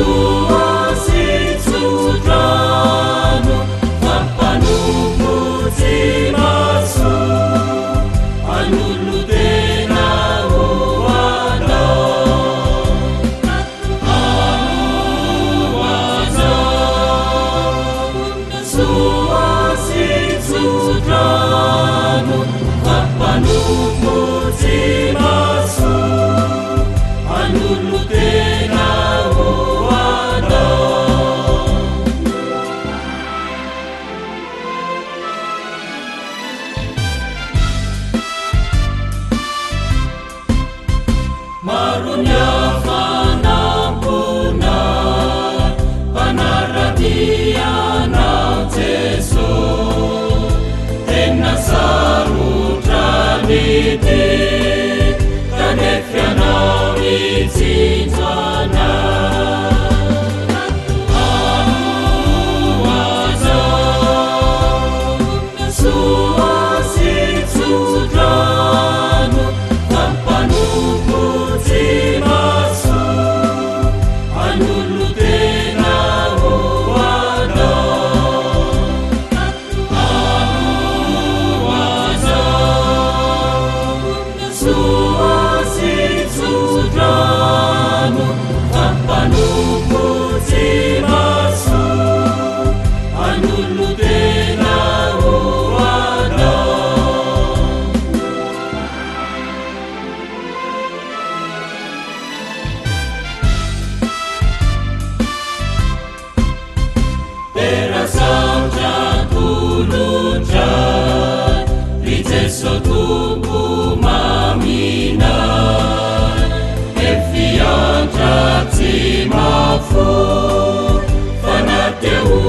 soasitsodrano mampanombotsy maso an'olotena ho anao soasitsodrano mampanombotsy maso an'olotena ho anao maro ny hafanam-pona mpanaratianao Jeso tena sarotra mety tanefianao mitsinjo soasitsodrano mampanombotsy maso an'olotena ho anao soasitsodrano mampanombotsy maso an'olotena ho anao terasaotra tolotra ry Jeso tompo mamina efiantra tsy mafo fanateo